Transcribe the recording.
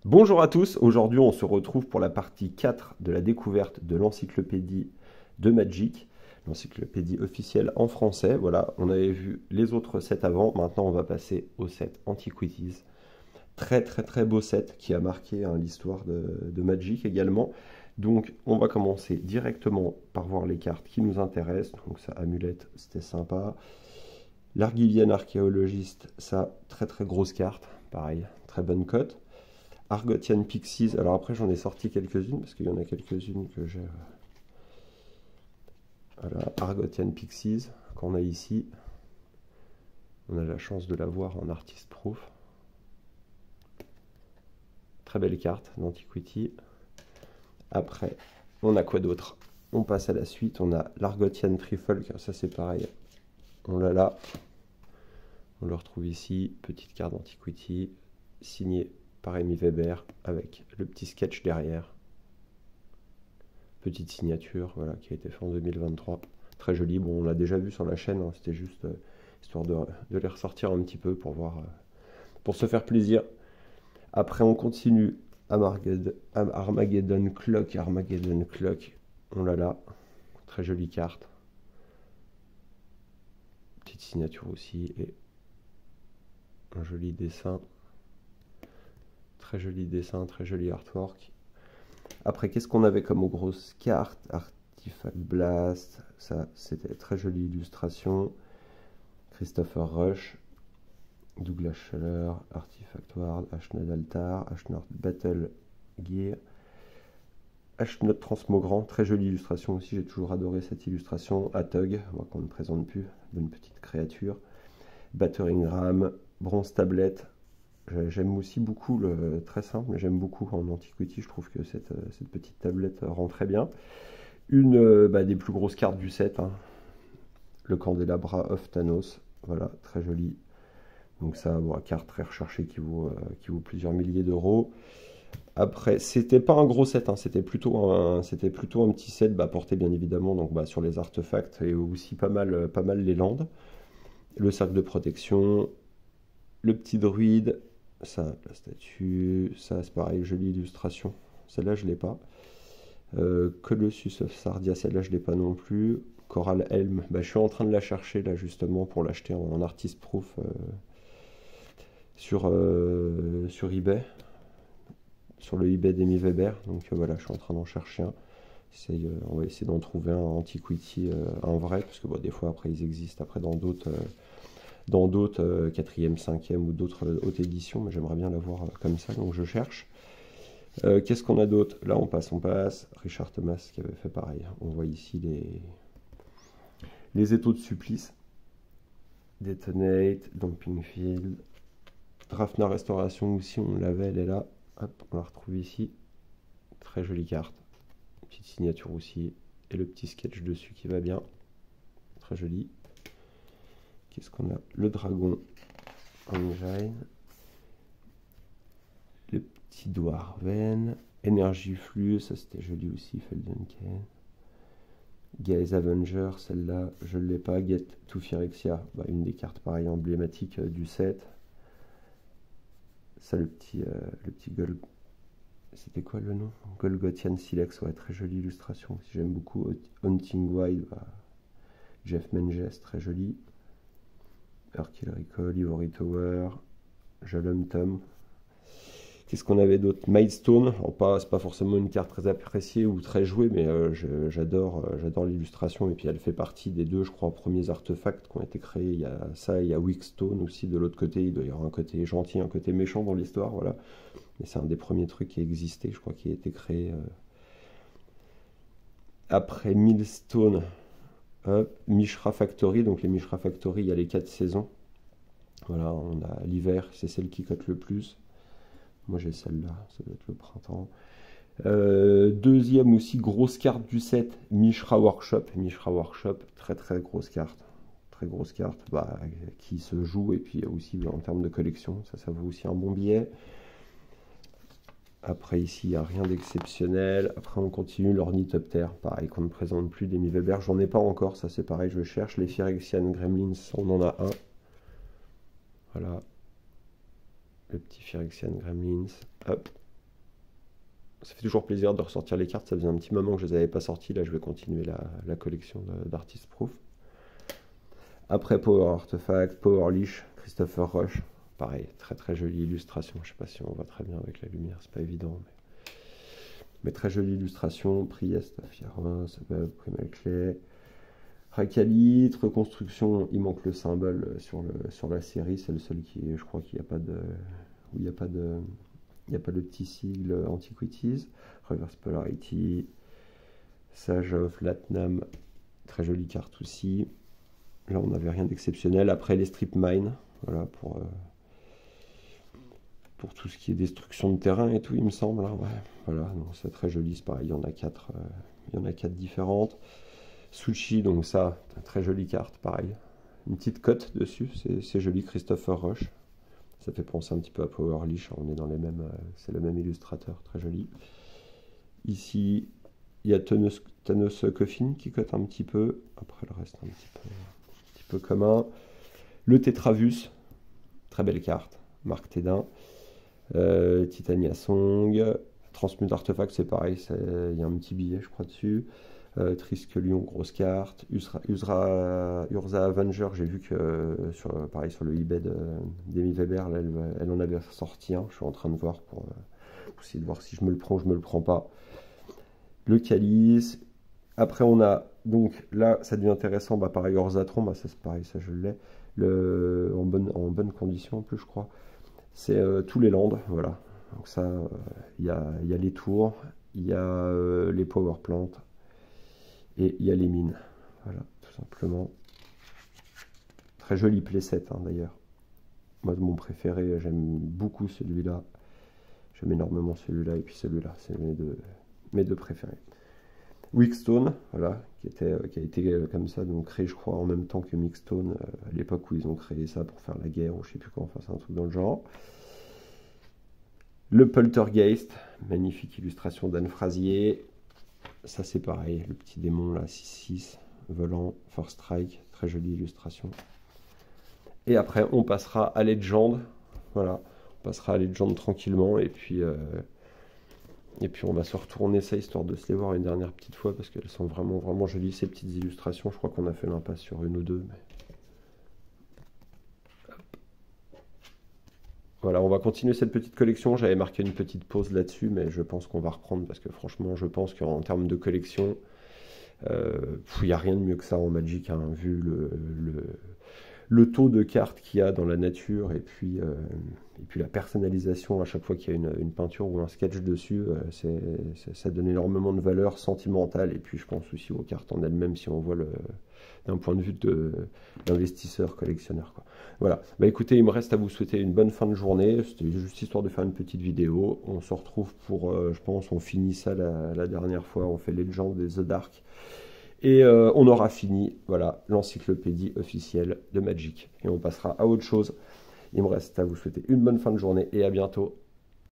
Bonjour à tous, aujourd'hui on se retrouve pour la partie 4 de la découverte de l'encyclopédie de Magic, l'encyclopédie officielle en français. Voilà, on avait vu les autres sets avant, maintenant on va passer au set Antiquities. Très très très beau set qui a marqué l'histoire de Magic également. Donc on va commencer directement par voir les cartes qui nous intéressent. Donc ça, amulette, c'était sympa. L'Argivienne archéologiste, ça, très très grosse carte, pareil, très bonne cote. Argotian Pixies, alors après j'en ai sorti quelques-unes, parce qu'il y en a quelques-unes que j'ai... Voilà, Argotian Pixies, qu'on a ici. On a la chance de la voir en Artist Proof. Très belle carte d'Antiquity. Après, on a quoi d'autre? On passe à la suite, on a l'Argotian Trifolk, ça c'est pareil. On l'a là. On le retrouve ici, petite carte d'Antiquity, signée par Amy Weber, avec le petit sketch derrière. Petite signature, voilà, qui a été faite en 2023. Très jolie. Bon, on l'a déjà vu sur la chaîne, hein, c'était juste histoire de les ressortir un petit peu pour voir, pour se faire plaisir. Après, on continue. Armageddon Clock, on l'a là. Très jolie carte. Petite signature aussi et un joli dessin. Très joli dessin, très joli artwork. Après, qu'est-ce qu'on avait comme grosses cartes? Artifact Blast, ça c'était très jolie illustration. Christopher Rush, Douglas Schaller, Artifact Ward, Ashnod Altar, Ashnod Battle Gear, Ashnod Transmogrant, très jolie illustration aussi, j'ai toujours adoré cette illustration. Atug, moi qu'on ne présente plus, une petite créature. Battering Ram, Bronze Tablette. J'aime aussi beaucoup le très simple, mais j'aime beaucoup en Antiquity, je trouve que cette petite tablette rend très bien. Une des plus grosses cartes du set, hein, le Candelabra of Thanos, voilà, très joli. Donc ça, bon, carte très recherchée qui vaut plusieurs milliers d'euros. Après, c'était pas un gros set, hein, c'était plutôt un petit set porté bien évidemment donc, sur les artefacts et aussi pas mal les landes. Le cercle de protection, le petit druide, ça, la statue, ça c'est pareil, jolie illustration. Celle-là, je l'ai pas. Colossus of Sardia, celle-là, je l'ai pas non plus. Coral Helm, je suis en train de la chercher là justement pour l'acheter en artist proof sur eBay, sur le eBay d'Amy Weber. Donc voilà, je suis en train d'en chercher un. On va essayer d'en trouver un Antiquity, un vrai, parce que des fois après ils existent après dans d'autres 4e, 5e ou d'autres hautes éditions, mais j'aimerais bien l'avoir comme ça, donc je cherche. Qu'est-ce qu'on a d'autre? Là on passe. Richard Thomas qui avait fait pareil. On voit ici les étaux de supplice. Detonate, Dumping Field. Drafna Restauration aussi, on l'avait, elle est là. Hop, on la retrouve ici. Très jolie carte. Petite signature aussi. Et le petit sketch dessus qui va bien. Très joli. Qu'est-ce qu'on a? Le dragon Engine. Le petit Dwarven. Énergie Flux, ça c'était joli aussi. Feldenken. Gaze Avenger, celle-là, je ne l'ai pas. Get to Phyrexia, une des cartes pareil emblématiques du set. Ça, le petit Gold. C'était quoi le nom? Golgothian Silex, ouais, très jolie illustration. Si j'aime beaucoup. Hunting Wild, Jeff Menges, très joli. Hercule Recall, Ivory Tower, Jalum Tom. Qu'est-ce qu'on avait d'autre? Milestone, c'est pas forcément une carte très appréciée ou très jouée, mais j'adore l'illustration. Et puis elle fait partie des deux, je crois, premiers artefacts qui ont été créés. Il y a ça, il y a Wickstone aussi de l'autre côté. Il doit y avoir un côté gentil, un côté méchant dans l'histoire, voilà. Mais c'est un des premiers trucs qui existait, je crois, qui a été créé. Après Millstone, Mishra Factory. Donc les Mishra Factory, il y a les 4 saisons. Voilà, on a l'hiver, c'est celle qui cote le plus. Moi j'ai celle-là, ça doit être le printemps. Deuxième aussi grosse carte du set, Mishra Workshop. Mishra Workshop, très très grosse carte. Très grosse carte qui se joue et puis aussi en termes de collection, ça vaut aussi un bon billet. Après ici, il n'y a rien d'exceptionnel. Après on continue l'Ornithoptère, pareil qu'on ne présente plus d'Amy Weber. J'en ai pas encore, ça c'est pareil, je cherche. Les Phyrexian Gremlins, on en a un. Voilà. Le petit Phyrexian Gremlins. Hop. Ça fait toujours plaisir de ressortir les cartes, ça faisait un petit moment que je les avais pas sorties, là je vais continuer la collection d'Artist Proof. Après Power Artifact, Power Leash, Christopher Rush, pareil, très très jolie illustration, je sais pas si on voit très bien avec la lumière, c'est pas évident, mais très jolie illustration, Priest, Fiervin, Primal Clay, Rakalitre, Reconstruction, il manque le symbole sur la série, c'est le seul qui est, je crois qu'il n'y a pas de... où il n'y a pas de... Il n'y a pas de petit sigle Antiquities, Reverse Polarity, Sage of Latnam, très jolie carte aussi. Là on n'avait rien d'exceptionnel. Après les Strip Mine, voilà, pour tout ce qui est destruction de terrain et tout, il me semble. Hein, ouais. Voilà, c'est très joli, c'est pareil, il y en a 4 différentes. Sushi, donc ça, très jolie carte, pareil. Une petite cote dessus, c'est joli, Christopher Rush. Ça fait penser un petit peu à Power Leash, on est dans les mêmes, c'est le même illustrateur, très joli. Ici, il y a Thanos Coffin qui cote un petit peu, après le reste un petit peu commun. Le Tetravus, très belle carte, Marc Tédin. Titania Song, Transmute Artefact, c'est pareil, il y a un petit billet, je crois, dessus. Triskelion, grosse carte. Urza Avenger, j'ai vu que pareil sur le eBay d'Amy Weber, là, elle en avait sorti un. Je suis en train de voir pour essayer de voir si je me le prends ou je me le prends pas. Le Calice. Après, on a donc là, ça devient intéressant. Bah, pareil, Orzatron, bah, ça c'est pareil, ça je l'ai. En bonne condition en plus, je crois. C'est tous les landes, voilà. Donc ça, il y a les tours, il y a les power plants. Et il y a les mines, voilà, tout simplement. Très joli playset, hein, d'ailleurs. Moi, de mon préféré, j'aime beaucoup celui-là. J'aime énormément celui-là, et puis celui-là, c'est mes deux préférés. Wickstone, voilà, qui a été comme ça, donc créé, je crois, en même temps que Mixstone, à l'époque où ils ont créé ça pour faire la guerre, ou je sais plus quoi, enfin, c'est un truc dans le genre. Le Poltergeist, magnifique illustration d'Anne Frazier. Ça c'est pareil, le petit démon là, 6-6, volant, Force Strike, très jolie illustration. Et après on passera à Legend, voilà, on passera à Legend tranquillement, et puis on va se retourner ça histoire de se les voir une dernière petite fois, parce qu'elles sont vraiment vraiment jolies ces petites illustrations. Je crois qu'on a fait l'impasse sur une ou deux. Mais... Voilà, on va continuer cette petite collection. J'avais marqué une petite pause là-dessus, mais je pense qu'on va reprendre parce que franchement, je pense qu'en termes de collection, il n'y a rien de mieux que ça en Magic, hein, vu le taux de cartes qu'il y a dans la nature et puis la personnalisation à chaque fois qu'il y a une peinture ou un sketch dessus, ça donne énormément de valeur sentimentale, et puis je pense aussi aux cartes en elles-mêmes si on voit d'un point de vue d'investisseur, collectionneur, quoi. Voilà, bah écoutez, il me reste à vous souhaiter une bonne fin de journée. C'était juste histoire de faire une petite vidéo. On se retrouve pour, je pense, on finit ça la dernière fois, on fait Legend des The Dark. Et on aura fini, voilà, l'encyclopédie officielle de Magic. Et on passera à autre chose. Il me reste à vous souhaiter une bonne fin de journée et à bientôt.